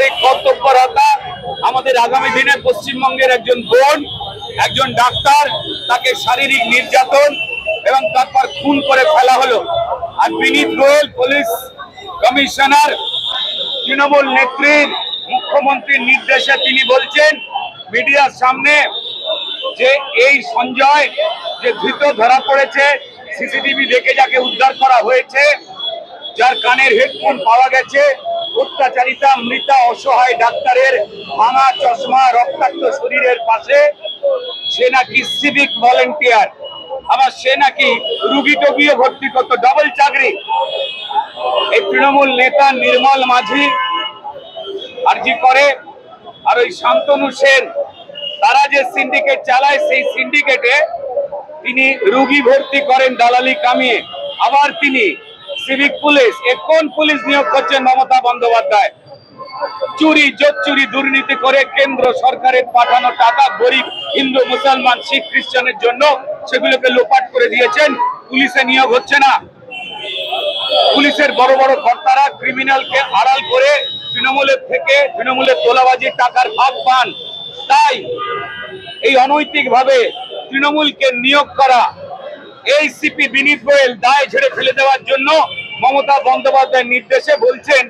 সাংসারিক কর্তব্যরতা আমাদের আগামী দিনে পশ্চিমবঙ্গের একজন বোন, একজন ডাক্তার, তাকে শারীরিক নির্যাতন এবং তারপর খুন করে ফেলা হলো। আর বিনীত গোয়েল পুলিশ কমিশনার তৃণমূল নেত্রীর মুখ্যমন্ত্রীর নির্দেশে তিনি বলছেন মিডিয়ার সামনে যে এই সঞ্জয় যে ধৃত ধরা পড়েছে, সিসিটিভি দেখে যাকে উদ্ধার করা হয়েছে, যার কানের হেডফোন পাওয়া গেছে, অত্যাচারিতা মৃতা অসহায় ডাক্তারের ভাঙা চশমা রক্তাক্ত শরীরের পাশে, সে নাকি সিভিক ভলেন্টিয়ার, আবার সে নাকি রুগী টুগিয়ে ভর্তি করত, ডবল চাকরি। এই তৃণমূল নেতা নির্মল মাঝি আরজি করে, আর ওই শান্তনু সেন, তারা যে সিন্ডিকেট চালায় সেই সিন্ডিকেটে তিনি রুগী ভর্তি করেন দালালি কামিয়ে। আবার তিনি সিভিক পুলিশ, কোন পুলিশ নিয়োগ করছেন মমতা বন্দ্যোপাধ্যায়? চুরি জোচ্চুরি দুর্নীতি করে কেন্দ্র সরকারের পাঠানো টাকা গরিব হিন্দু মুসলমান শিখ খ্রিস্টানের জন্য সেগুলোকে লোপাট করে দিয়েছেন। পুলিশে নিয়োগ হচ্ছে না। পুলিশের বড় বড় কর্তারা ক্রিমিনালকে আড়াল করে তৃণমূলের তোলাবাজির টাকার ভাগ পান। তাই এই অনৈতিক ভাবে তৃণমূলকে নিয়োগ করা এই সিপি বিনীত গোয়েল দায় ঝেড়ে ফেলে দেওয়ার জন্য মমতা বন্দ্যোপাধ্যায়ের নির্দেশে বলছেন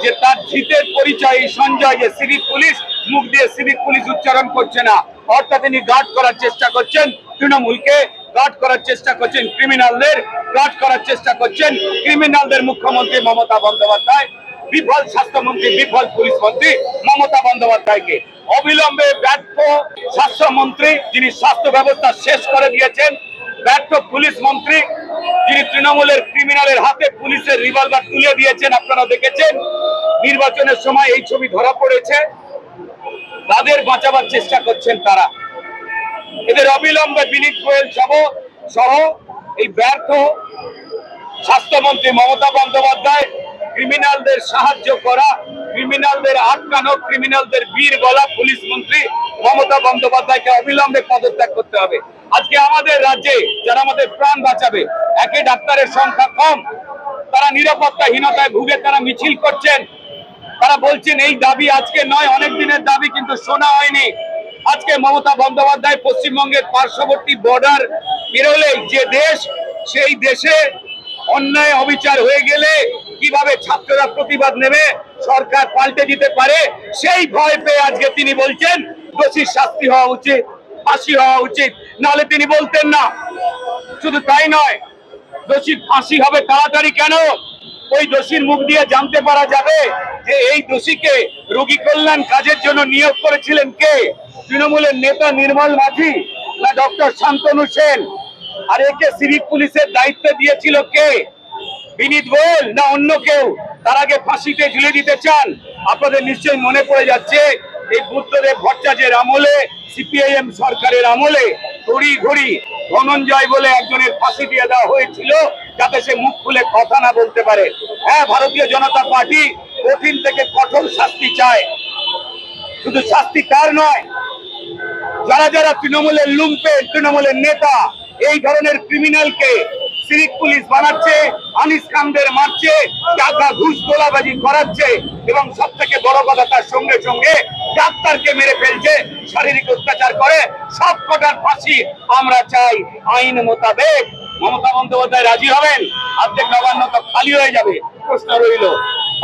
যে তার ধৃতের পরিচয় এই সঞ্জয়, যে সিভিক পুলিশ, মুখ দিয়ে সিভিক পুলিশ উচ্চারণ করছে না, অর্থাৎ তিনি গার্ড করার চেষ্টা করছেন তৃণমূলকে, গার্ড করার চেষ্টা করছেন ক্রিমিনালদের, গার্ড করার চেষ্টা করছেন ক্রিমিনালদের মুখ্যমন্ত্রী মমতা বন্দ্যোপাধ্যায়, বিফল স্বাস্থ্যমন্ত্রী, বিফল পুলিশ মন্ত্রী মমতা বন্দ্যোপাধ্যায়কে। অবিলম্বে ব্যর্থ স্বাস্থ্যমন্ত্রী যিনি স্বাস্থ্য ব্যবস্থা শেষ করে দিয়েছেন, ব্যর্থ পুলিশ মন্ত্রী যিনি তৃণমূলের ক্রিমিনালের হাতে পুলিশের রিভলভার তুলে দিয়েছেন, আপনারা দেখেছেন নির্বাচনের সময় এই ছবি ধরা পড়েছে, তাদের বাঁচাবার চেষ্টা করছেন তারা। এদের অবিলম্বে বিনীত গোয়েল সহ এই ব্যর্থ স্বাস্থ্যমন্ত্রী মমতা বন্দ্যোপাধ্যায়, ক্রিমিনালদের সাহায্য করা, ক্রিমিনালদের আটকানো, ক্রিমিনালদের বীর বলা পুলিশ মন্ত্রী মমতা বন্দ্যোপাধ্যায়কে অবিলম্বে পদত্যাগ করতে হবে। আজকে আমাদের রাজ্যে যারা আমাদের প্রাণ বাঁচাবে, একে ডাক্তারের সংখ্যা কম, তারা নিরাপত্তাহীনতায় ভুগে তারা মিছিল করছেন, তারা বলছেন এই দাবি আজকে নয়, অনেক দিনের দাবি, কিন্তু শোনা হয়নি। আজকে মমতা বন্দ্যোপাধ্যায় পশ্চিমবঙ্গের পার্শ্ববর্তী বর্ডার পেরোলেই যে দেশ, সেই দেশে অন্যায় অবিচার হয়ে গেলে কিভাবে ছাত্ররা প্রতিবাদ নেবে, সরকার পাল্টে দিতে পারে, সেই ভয় পেয়ে আজকে তিনি বলছেন দোষীর শাস্তি হওয়া উচিত, ফাঁসি হওয়া উচিত, নাহলে তিনি বলতেন না। শুধু তাই নয়, দোষীর ফাঁসি হবে তাড়াতাড়ি কেন? ওই দোষীর মুখ দিয়ে জানতে পারা যাবে যে এই দোষীকে রোগী কল্যাণ কাজের জন্য নিয়োগ করেছিলেন কে? তৃণমূলের নেতা নির্মল মাঝি না ডক্টর শান্তনু সেন? আর একে সিভিক পুলিশের দায়িত্ব দিয়েছিল কে? বিনীত গোয়েল না অন্য কেউ? তার আগে ফাঁসিতে ঝুলে দিতে চান? আপনাদের নিশ্চয়ই মনে পড়ে যাচ্ছে এই বুদ্ধদেব ভট্টাচার্যের আমলে, সিপিআইএম সরকারের আমলে ঘড়ি ধনঞ্জয় বলে একজনের ফাঁসি দিয়ে দেওয়া হয়েছিল, যাতে সে মুখ খুলে কথা না বলতে পারে। হ্যাঁ, ভারতীয় জনতা পার্টি কঠিন থেকে কঠোর শাস্তি চায়। শুধু শাস্তি তার নয়, যারা যারা তৃণমূলের লুম্পেন, তৃণমূলের নেতা এই ধরনের ক্রিমিনালকে সিভিক পুলিশ বানাচ্ছে, আনিস খানদের মারছে, টাকা ঘুষ তোলাবাজি করাচ্ছে, এবং সব থেকে বড় কথা তার সঙ্গে সঙ্গে ডাক্তারকে মেরে ফেলছে, শারীরিক অত্যাচার করে, সব কটার ফাঁসি আমরা চাই আইন মোতাবেক। মমতা বন্দ্যোপাধ্যায় রাজি হবেন? অর্ধেক নবান্ন তো খালি হয়ে যাবে। প্রশ্ন রইল,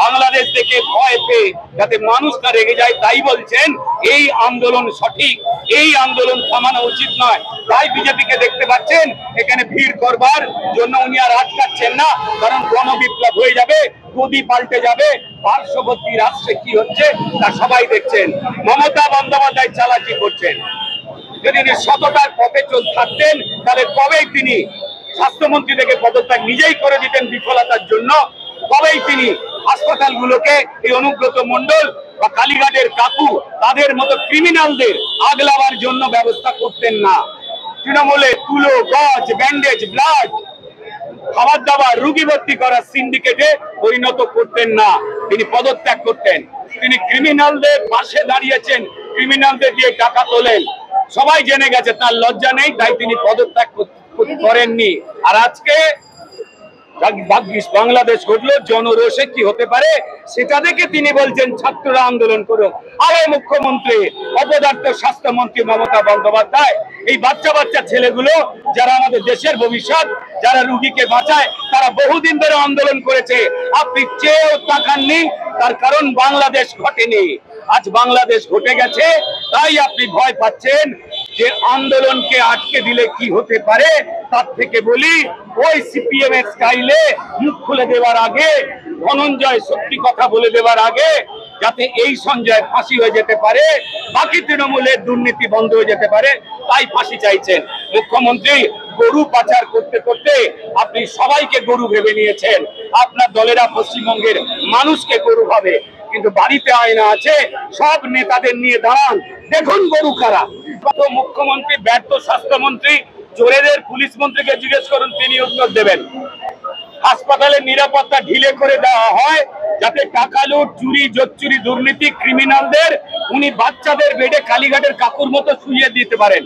বাংলাদেশ থেকে ভয় পেয়ে যাতে মানুষ না রেগে যায়, তাই বলছেন এই আন্দোলন সঠিক, এই আন্দোলন থামানো উচিত নয়। তাই বিজেপিকে দেখতে পাচ্ছেন এখানে ভিড় করবার জন্য উনি আর আটকাচ্ছেন না, কারণ গণবিপ্লব হয়ে যাবে, গদি পাল্টে যাবে। পার্শ্ববর্তী রাষ্ট্রে কি হচ্ছে তা সবাই দেখছেন। মমতা বন্দ্যোপাধ্যায় চালাকি করছেন। যদি তিনি সততার পথে থাকতেন তাহলে কবেই তিনি স্বাস্থ্যমন্ত্রী থেকে পদত্যাগ নিজেই করে দিতেন বিফলতার জন্য। কবেই তিনি হাসপাতালগুলোকে এই অনুব্রত মণ্ডল বা কালীঘাটের কাকু তাদের মতো ক্রিমিনালদের আগলাবার জন্য ব্যবস্থা করতেন না। তৃণমূলে তুলো, গজ, ব্যান্ডেজ, ব্লাড, খাবার দাবার, রুগী ভর্তি করার সিন্ডিকেটে পরিণত করতেন না, তিনি পদত্যাগ করতেন। তিনি ক্রিমিনালদের পাশে দাঁড়িয়েছেন, ক্রিমিনালদের দিয়ে টাকা তোলেন, সবাই জেনে গেছে, তার লজ্জা নেই, তাই তিনি পদত্যাগ করেননি। আর আজকে ভাগ্যিস বাংলাদেশ ঘটলো, জনরোষে কি হতে পারে সেটা দেখে তিনি বলছেন ছাত্ররা আন্দোলন করুক। আরে মুখ্যমন্ত্রী, অপদার্থ স্বাস্থ্যমন্ত্রী মমতা বন্দ্যোপাধ্যায়, এই বাচ্চা বাচ্চা ছেলেগুলো যারা আমাদের দেশের ভবিষ্যৎ, যারা রুগীকে বাঁচায়, তারা বহুদিন ধরে আন্দোলন করেছে। আপনি চেয়েও তাকাননি, তার কারণ বাংলাদেশ ঘটেনি। আজ বাংলাদেশ ঘটে গেছে, তাই আপনি ভয় পাচ্ছেন যে আন্দোলনকে আটকে দিলে কি হতে পারে। তার থেকে বলি, ওই সিপিএম এর স্টাইলে মুখ খুলে দেওয়ার আগে, ধনঞ্জয় সত্যি কথা বলে দেওয়ার আগে, যাতে এই সঞ্জয় ফাঁসি হয়ে যেতে পারে, বাকি তৃণমূলের দুর্নীতি বন্ধ হয়ে যেতে পারে, তাই ফাঁসি চাইছেন। মুখ্যমন্ত্রী, গরু পাচার করতে করতে আপনি সবাইকে গরু ভেবে নিয়েছেন। আপনার দলেরা পশ্চিমবঙ্গের মানুষকে গরু ভাবে, কিন্তু বাড়িতে আয়না আছে, সব নেতাদের নিয়ে দাঁড়ান, দেখুন গরু কারা। মুখ্যমন্ত্রী ব্যর্থ স্বাস্থ্যমন্ত্রী, চোরেদের পুলিশ মন্ত্রীকে জিজ্ঞেস করুন, তিনি উত্তর দেবেন। হাসপাতালের নিরাপত্তা ঢিলে করে দেওয়া হয় যাতে টাকা লুট, চুরি, জোচ্চুরি, দুর্নীতি, ক্রিমিনালদের উনি বাচ্চাদের বেডে কালীঘাটের কাকুর মতো শুইয়ে দিতে পারেন।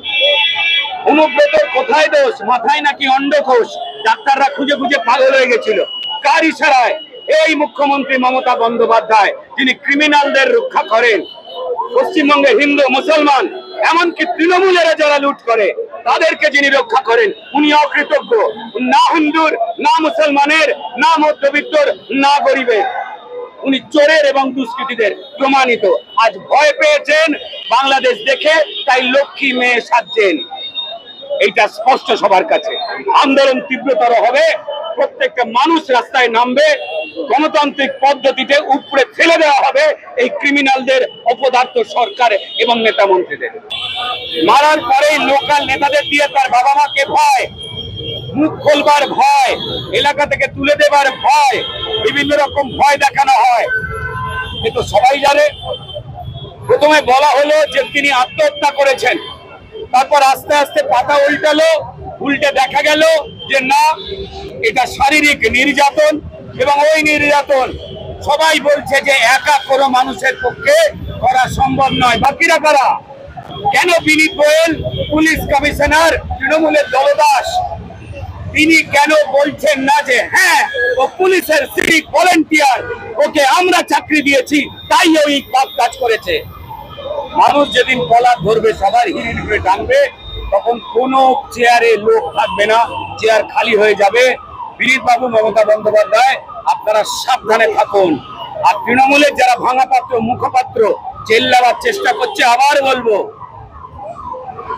অনুব্রতর কোথায় দোষ? মাথায় নাকি অন্ডকোষ, ডাক্তাররা খুঁজে খুঁজে পাগল হয়ে গেছিল। কার ইশারায়? এই মুখ্যমন্ত্রী মমতা বন্দ্যোপাধ্যায়, যিনি ক্রিমিনালদের রক্ষা করেন। পশ্চিমবঙ্গে হিন্দু, মুসলমান, এমনকি তৃণমূলেরা যারা লুট করে তাদেরকে যিনি রক্ষা করেন, উনি অকৃতজ্ঞ। না হিন্দুর, না মুসলমানের, না মধ্যবিত্তর, না গরিবের, উনি চোরের এবং দুষ্কৃতীদের প্রমাণিত। আজ ভয় পেয়েছেন বাংলাদেশ দেখে, তাই লক্ষ্মী মেয়ে সাজছেন। এইটা স্পষ্ট সবার কাছে। আন্দোলন তীব্রতর হবে, প্রত্যেকটা মানুষ রাস্তায় নামবে, গণতান্ত্রিক পদ্ধতিতে উপরে ফেলে দেওয়া হবে এই ক্রিমিনালদের, অপদার্থ সরকার এবং নেতা মন্ত্রীদের। মারার পরেই লোকাল নেতাদের দিয়ে তার বাবা মাকে ভয়, মুখ খোলবার ভয়, এলাকা থেকে তুলে দেবার ভয়, বিভিন্ন রকম ভয় দেখানো হয়। কিন্তু সবাই জানে, প্রথমে বলা হলো যে তিনি আত্মহত্যা করেছেন, তারপর আস্তে আস্তে পাতা উল্টে দেখা গেল যে না, এটা শারীরিক নির্যাতন, এবং ওই নির্যাতন সবাই বলছে যে একা কোনো মানুষের পক্ষে করা সম্ভব নয়। বাকিরা কারা? কেন বিনীত গোয়েল, পুলিশ কমিশনার, তৃণমূলের দলদাস, তিনি কেন বলছেন না যে হ্যাঁ, ও পুলিশের সিভিক ভলেন্টিয়ার, ওকে আমরা চাকরি দিয়েছি, তাই ওই কাজ করেছে। মানুষ যেদিন কলার ধরবে, সবার হিড়ির করে টানবে, তখন কোনো চেয়ারে লোক থাকবে না, চেয়ার খালি হয়ে যাবে। বিনীত বাবু, মমতা বন্দ্যোপাধ্যায়, আপনারা সাবধানে থাকুন। আর তৃণমূলের যারা ভাঙা পাত্র, মুখপাত্র, চেল্লাবার চেষ্টা করছে, আবার বলবো,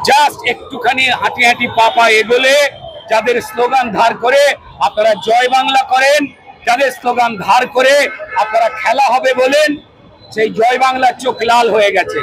জাস্ট একটুখানি হাঁটি হাঁটি পা এগোলে, যাদের স্লোগান ধার করে আপনারা জয় বাংলা করেন, যাদের স্লোগান ধার করে আপনারা খেলা হবে বলেন, সেই জয় বাংলার চোখ লাল হয়ে গেছে।